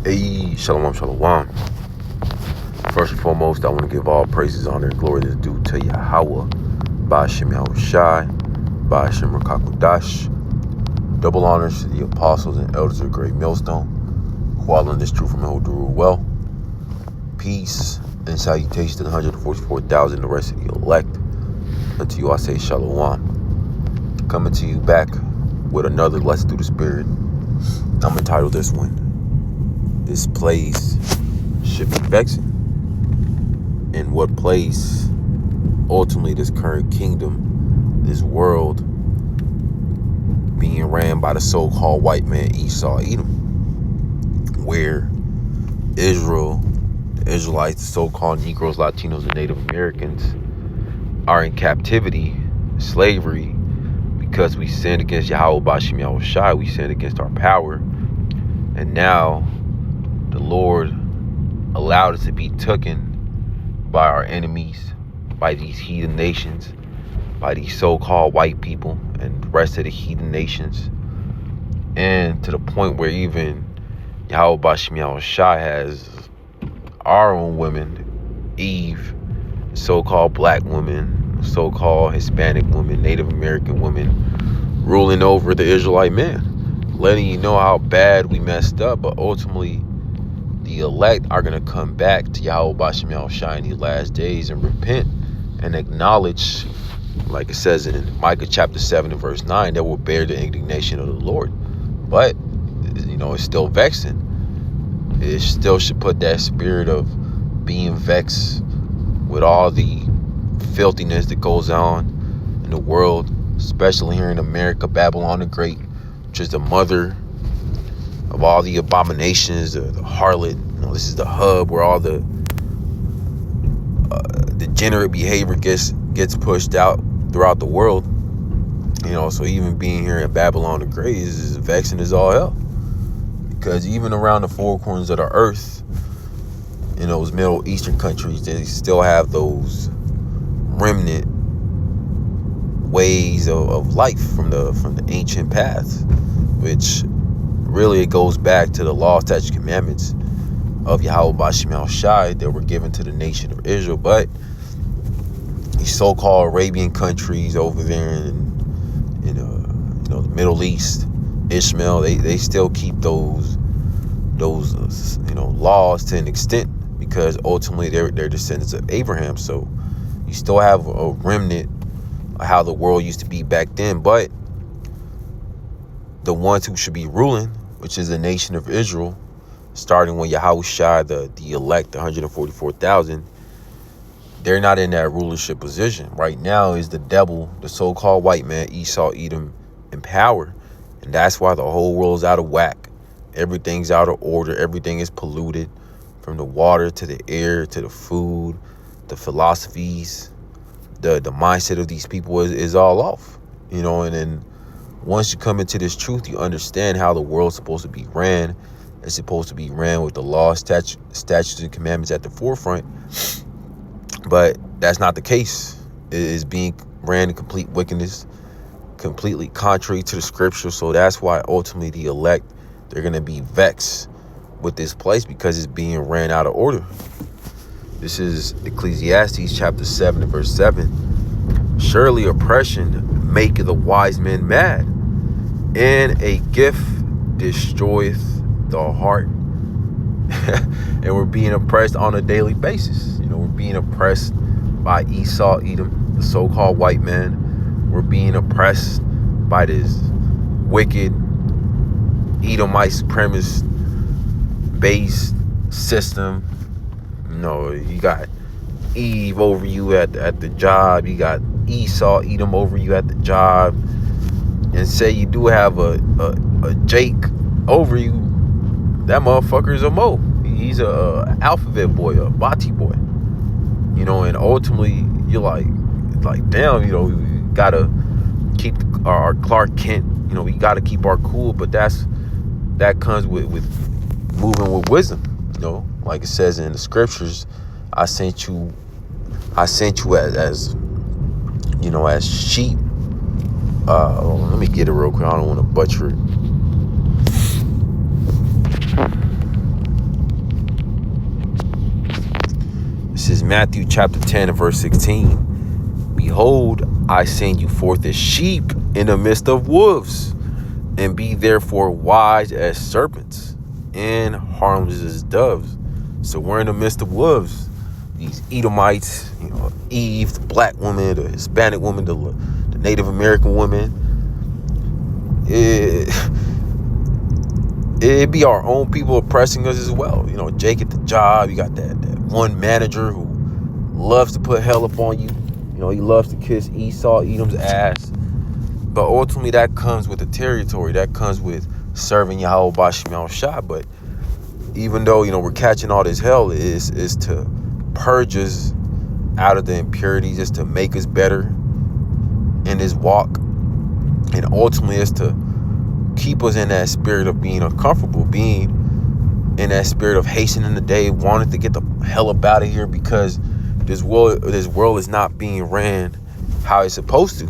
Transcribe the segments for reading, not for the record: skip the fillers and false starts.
Hey, shalom, shalom. First and foremost, I want to give all praises, honor, and glory that's due to Yahweh, Ba'ashem Yahushai, Ba'ashem Rakakudash. Double honors to the apostles and elders of the Great Millstone, who all learn this truth from and who do it well. Peace and salutations to the 144,000, the rest of the elect. Unto you I say shalom. Coming to you back with another lesson through the Spirit. I'm entitled this one, This Place Should Be Vexing. In what place, ultimately, this current kingdom, this world, being ran by the so-called white man Esau, Edom, where Israel, the Israelites, the so-called Negroes, Latinos, and Native Americans are in captivity, slavery, because we sinned against Yahweh Ba'ashem Yahushai, we sinned against our power, and now the Lord allowed us to be taken by our enemies, by these heathen nations, by these so-called white people and the rest of the heathen nations, and to the point where even Yahweh Ba'ashem Yahushai has our own women, Eve, so-called black women, so-called Hispanic women, Native American women, ruling over the Israelite man, letting you know how bad we messed up, but ultimately the elect are going to come back to Yahweh Ba'ashem Yahushai in these last days and repent and acknowledge, like it says in Micah chapter 7 and verse 9, that will bear the indignation of the Lord. But, it's still vexing. It still should put that spirit of being vexed with all the filthiness that goes on in the world, especially here in America, Babylon the Great, which is the mother of all the abominations, the harlot. This is the hub where all the degenerate behavior gets pushed out throughout the world. So even being here in Babylon the Great is vexing as all hell, because even around the four corners of the earth, in those Middle Eastern countries, they still have those remnant ways of life from the ancient paths, which really it goes back to the law, statutes, commandments of Yahweh Ba'ashem Yahushai that were given to the nation of Israel. But these so-called Arabian countries over there in the Middle East, Ishmael, they still keep those laws to an extent, because ultimately they're descendants of Abraham. So you still have a remnant of how the world used to be back then. But the ones who should be ruling, which is the nation of Israel, starting when Yahushua, the elect, the 144,000, they're not in that rulership position. Right now is the devil, the so-called white man, Esau, Edom, in power. And that's why the whole world's out of whack. Everything's out of order. Everything is polluted, from the water to the air to the food, the philosophies, the mindset of these people is all off. And then once you come into this truth, you understand how the world's supposed to be ran. It's supposed to be ran with the law, statutes, and commandments at the forefront. But that's not the case. It is being ran in complete wickedness, completely contrary to the scripture. So that's why ultimately the elect, they're going to be vexed with this place, because it's being ran out of order. This is Ecclesiastes chapter 7 and verse 7. Surely oppression maketh the wise men mad, and a gift destroyeth the heart. And we're being oppressed on a daily basis. We're being oppressed by Esau, Edom, the so-called white man. We're being oppressed by this wicked Edomite supremacist based system. You got Eve over you at the job. You got Esau, Edom over you at the job. And say you do have a Jake over you, that motherfucker's a Mo. He's a alphabet boy, a Bati boy. And ultimately you're like damn, we gotta keep our Clark Kent. We gotta keep our cool, but that comes with moving with wisdom. Like it says in the scriptures, I sent you as sheep. Let me get it real quick. I don't want to butcher it. This is Matthew chapter 10 and verse 16. Behold, I send you forth as sheep in the midst of wolves, and be therefore wise as serpents and harmless as doves. So we're in the midst of wolves. These Edomites, Eve, the black woman, the Hispanic woman, the Native American woman. It be our own people oppressing us as well. Jake at the job, you got that one manager who loves to put hell up on you. He loves to kiss Esau, Edom's ass. But ultimately that comes with the territory. That comes with serving Yahweh Bashim Shah. But even though, we're catching all this hell, is to purge us out of the impurities, is to make us better in this walk. And ultimately is to keep us in that spirit of being uncomfortable, being in that spirit of hastening the day, wanting to get the hell up out of here, because this world is not being ran how it's supposed to.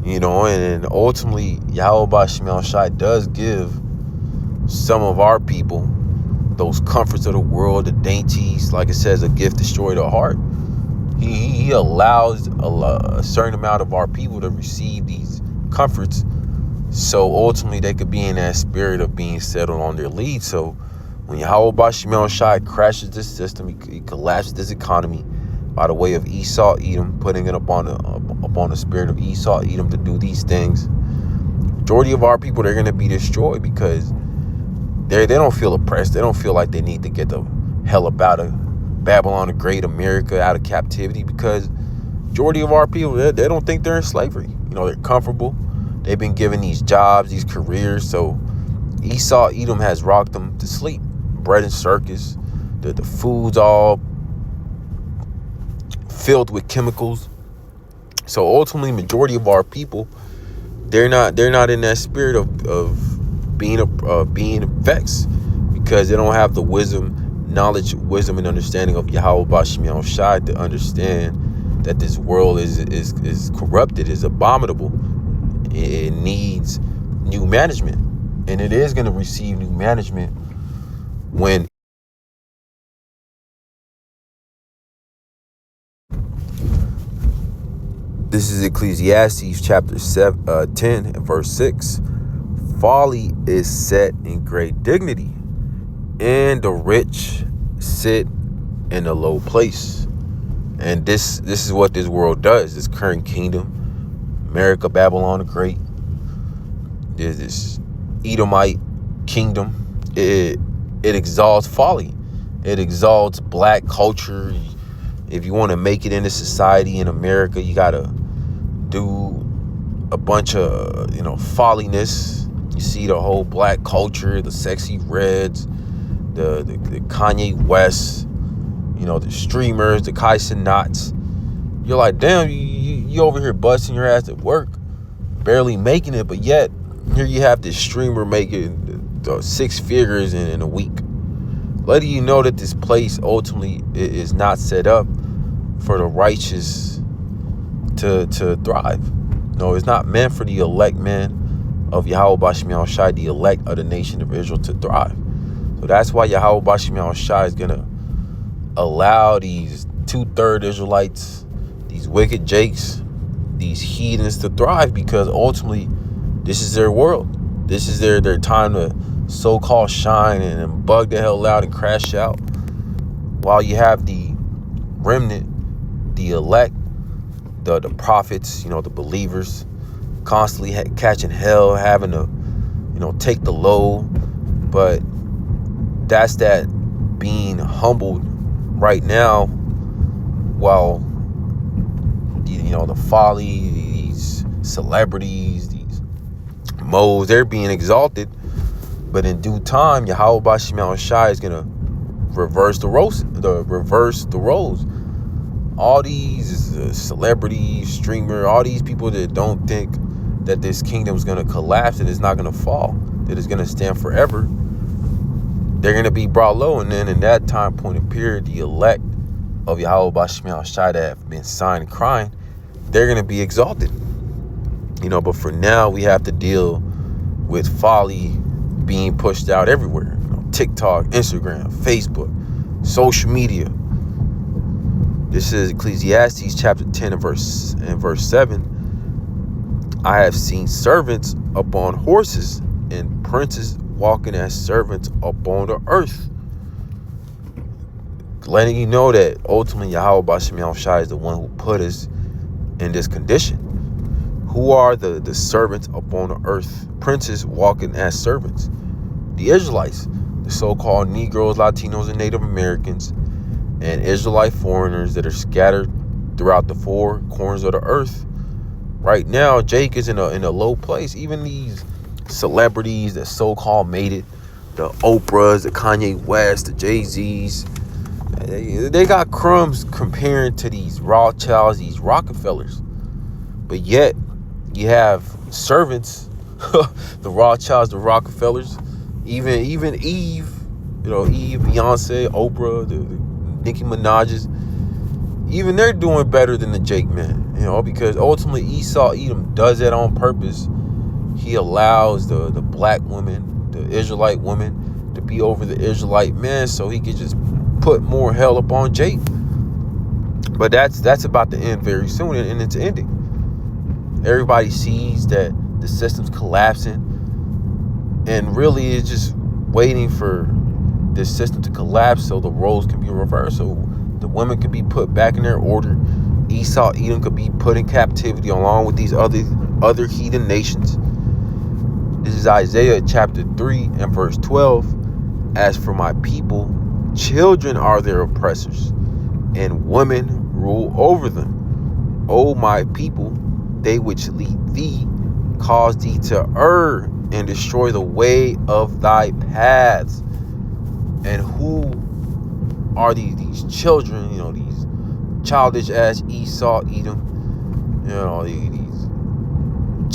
And ultimately Yahweh Bashim Shai does give some of our people those comforts of the world, the dainties. Like it says, a gift destroys the heart. He allows a certain amount of our people to receive these comforts, so ultimately they could be in that spirit of being settled on their lead. So when Yahweh Bashim Shai crashes this system, he collapses this economy by the way of Esau, Edom, putting it upon the spirit of Esau, Edom to do these things. Majority of our people, they're going to be destroyed because they don't feel oppressed. They don't feel like they need to get the hell up out of Babylon the Great, America, out of captivity, because majority of our people, they don't think they're in slavery. They're comfortable. They've been given these jobs, these careers. So Esau, Edom has rocked them to sleep. Bread and circus. The food's all filled with chemicals. So ultimately, majority of our people, they're not in that spirit of being vexed, because they don't have the knowledge, wisdom, and understanding of Yahweh Bashim Shai to understand that this world is corrupted, is abominable. It needs new management, and it is going to receive new management when this is Ecclesiastes chapter 10 and verse 6. Folly is set in great dignity, and the rich sit in a low place. And this is what this world does. This current kingdom, America, Babylon the Great, there's this Edomite kingdom. It exalts folly. It exalts black culture. If you want to make it into society in America, you got to do a bunch of, folliness. You see the whole black culture, the sexy reds, the Kanye West, the streamers, the Kai Cenats. You're like, damn, you over here busting your ass at work, barely making it, but yet here you have this streamer making 6 figures in a week. Letting you know that this place ultimately is not set up for the righteous to thrive. No, it's not meant for the elect men of Yahweh Bashim Shai, the elect of the nation of Israel, to thrive. So that's why Yahweh Bashim Shai is going to allow these 2/3 Israelites, these wicked jakes, these heathens to thrive, because ultimately this is their world. This is their time to so-called shine and bug the hell out and crash out, while you have the remnant, the elect, the prophets, the believers, constantly catching hell, having to take the load. But that's that being humbled right now, while the folly, these celebrities, these modes, they're being exalted. But in due time, Yahweh Bashim Shai is gonna reverse the roles. All these celebrities, streamer, all these people that don't think that this kingdom is gonna collapse, that it's not gonna fall, that it's gonna stand forever, they're gonna be brought low. And then in that time point of period, the elect of Yahweh Bashim Shai that have been signed and crying, they're gonna be exalted. But for now, we have to deal with folly being pushed out everywhere. TikTok, Instagram, Facebook, social media. This is Ecclesiastes chapter 10 and verse 7. I have seen servants upon horses and princes walking as servants upon the earth. Letting you know that ultimately Yahweh B'Shem Yahushua is the one who put us in this condition. Who are the servants upon the earth? Princes walking as servants. The Israelites, the so-called Negroes, Latinos, and Native Americans, and Israelite foreigners that are scattered throughout the four corners of the earth. Right now, Jake is in a low place. Even these celebrities that so-called made it, the Oprahs, the Kanye West, the Jay-Z's, they got crumbs comparing to these Rothschilds, these Rockefellers. But yet, you have servants, the Rothschilds, the Rockefellers, even Eve, Eve, Beyonce, Oprah, the Nicki Minaj's, even they're doing better than the Jake man, because ultimately Esau Edom does that on purpose. He allows the black woman, the Israelite woman, to be over the Israelite man so he could just put more hell upon Jake. But that's about to end very soon, and it's ending. Everybody sees that the system's collapsing, and really is just waiting for this system to collapse so the roles can be reversed, so the women can be put back in their order. Esau Edom could be put in captivity along with these other heathen nations. This is Isaiah chapter 3 and verse 12. As for my people, children are their oppressors, and women rule over them. O my people, they which lead thee cause thee to err and destroy the way of thy paths. And who are these children, these childish ass Esau Edom, these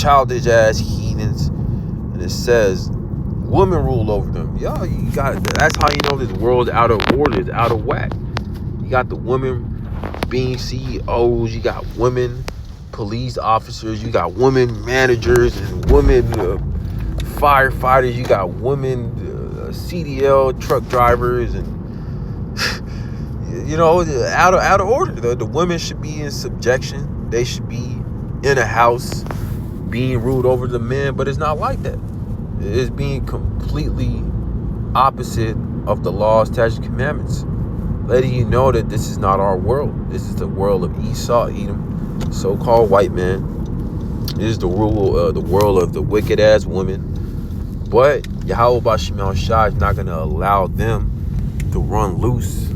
childish ass heathens? And it says women rule over them. That's how you know this world's out of order, it's out of whack. You got the women being CEOs, you got women police officers, you got women managers and women firefighters, you got women CDL truck drivers, and out of order. The women should be in subjection. They should be in a house being ruled over the men, but it's not like that. It's being completely opposite of the laws, statutes, commandments, letting you know that this is not our world. This is the world of Esau Edom, so-called white man. This is the world of the wicked ass women. But Yahweh B'Shem Yahushua is not going to allow them to run loose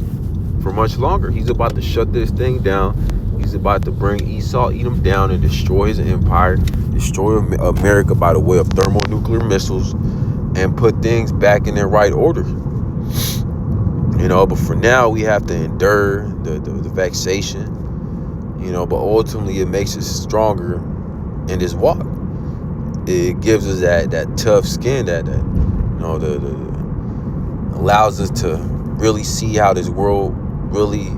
for much longer. He's about to shut this thing down. He's about to bring Esau Edom down and destroy his empire, destroy America by the way of thermonuclear missiles, and put things back in their right order. But for now, we have to endure the vexation, but ultimately it makes us stronger in this walk. It gives us that tough skin that allows us to really see how this world really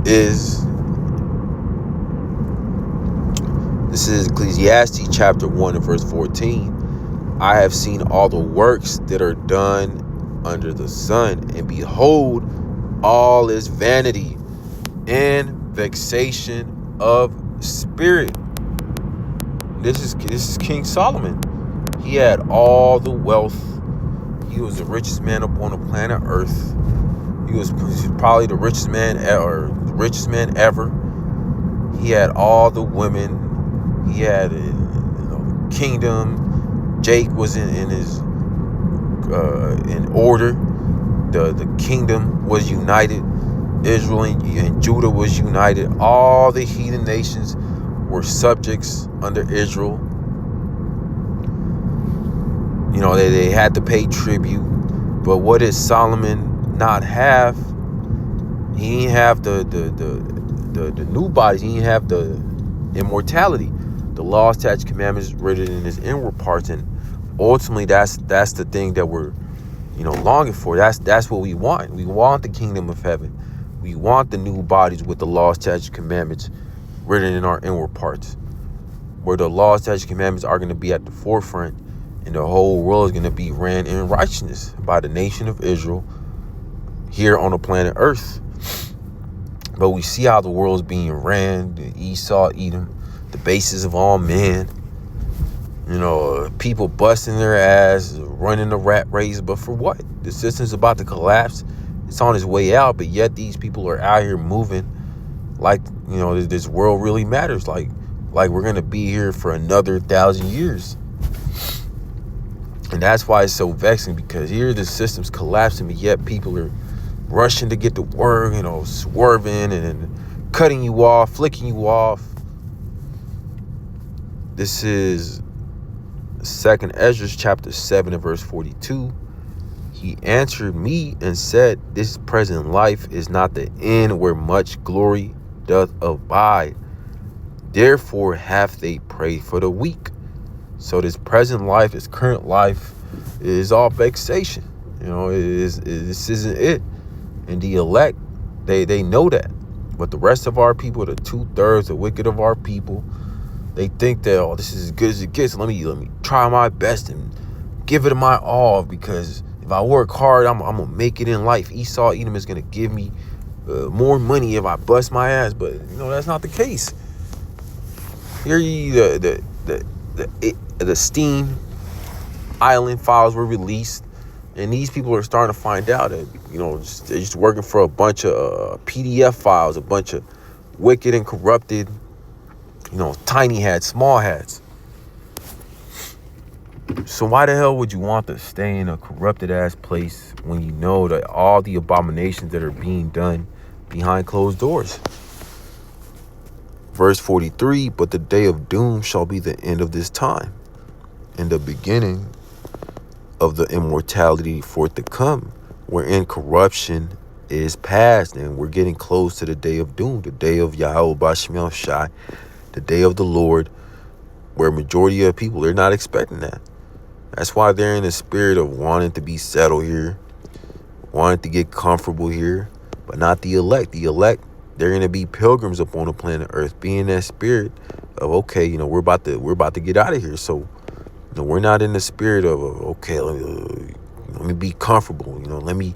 is. This is Ecclesiastes chapter 1 and verse 14. I have seen all the works that are done under the sun, and behold, all is vanity and vexation of spirit. This is King Solomon. He had all the wealth. He was the richest man upon the planet Earth. He was probably the richest man ever. He had all the women. He had kingdom. Jake was in his in order. The kingdom was united. Israel and Judah was united. All the heathen nations were subjects under Israel. They had to pay tribute. But what did Solomon not have? He didn't have the new bodies. He didn't have the immortality. The law, statutes, commandments written in his inward parts, and ultimately that's the thing that we're longing for. That's what we want. We want the kingdom of heaven. We want the new bodies with the law, statutes, commandments written in our inward parts, where the law, statutes, commandments are going to be at the forefront, and the whole world is going to be ran in righteousness by the nation of Israel here on the planet Earth. But we see how the world's being ran, the Esau, Edom, the basis of all men. People busting their ass, running the rat race. But for what? The system's about to collapse. It's on its way out, but yet these people are out here moving like, this world really matters. Like we're going to be here for another 1,000 years. And that's why it's so vexing, because here the system's collapsing, but yet people are rushing to get to work, swerving and cutting you off, flicking you off. This is 2nd Ezra chapter 7 and verse 42. He answered me and said, this present life is not the end where much glory doth abide. Therefore hath they prayed for the weak. So this present life, this current life, is all vexation. This isn't it. And the elect, they know that. But the rest of our people, the 2/3, the wicked of our people, they think that, this is as good as it gets. Let me try my best and give it my all, because if I work hard, I'm gonna make it in life. Esau, Edom is gonna give me more money if I bust my ass. But that's not the case. Here, the Steam Island files were released, and these people are starting to find out that they're just working for a bunch of PDF files, a bunch of wicked and corrupted, tiny hats, small hats. So why the hell would you want to stay in a corrupted ass place when you know that all the abominations that are being done behind closed doors? Verse 43, but the day of doom shall be the end of this time, and the beginning of the immortality for it to come, wherein corruption is past, and we're getting close to the day of doom, the day of Yahweh Bashmel Shai, the day of the Lord, where majority of people, they're not expecting that. That's why they're in the spirit of wanting to be settled here, wanting to get comfortable here, but not the elect. The elect, they're going to be pilgrims upon the planet Earth, being that spirit of, okay, we're about to get out of here. So, we're not in the spirit of, okay, let me be comfortable. Let me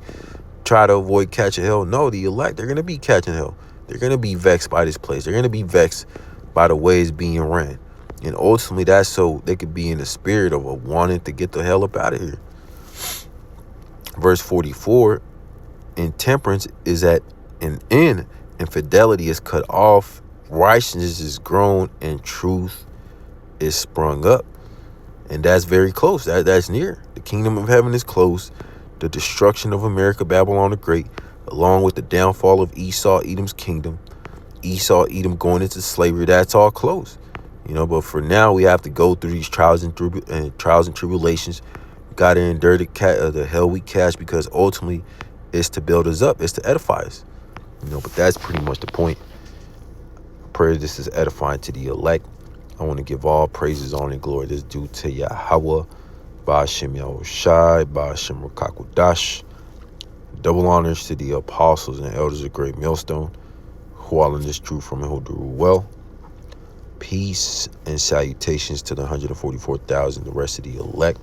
try to avoid catching hell. No, the elect, they're going to be catching hell. They're going to be vexed by this place. They're going to be vexed by the way it's being ran. And ultimately, that's so they could be in the spirit of wanting to get the hell up out of here. Verse 44, intemperance is at an end, and fidelity is cut off, righteousness is grown, and truth is sprung up. And that's very close. That's near. The kingdom of heaven is close. The destruction of America, Babylon the Great, along with the downfall of Esau, Edom's kingdom, Esau, Edom going into slavery, that's all close. But for now, we have to go through these trials and tribulations. We got to endure the hell we catch, because ultimately it's to build us up. It's to edify us. But that's pretty much the point. I pray this is edifying to the elect. I want to give all praises, honor, and glory that's due to Yahweh, Ba'ashem Yahushai, Ba'ashem Rakakudash. Double honors to the apostles and elders of Great Millstone, who all in this truth from and who do well. Peace and salutations to the 144,000, the rest of the elect.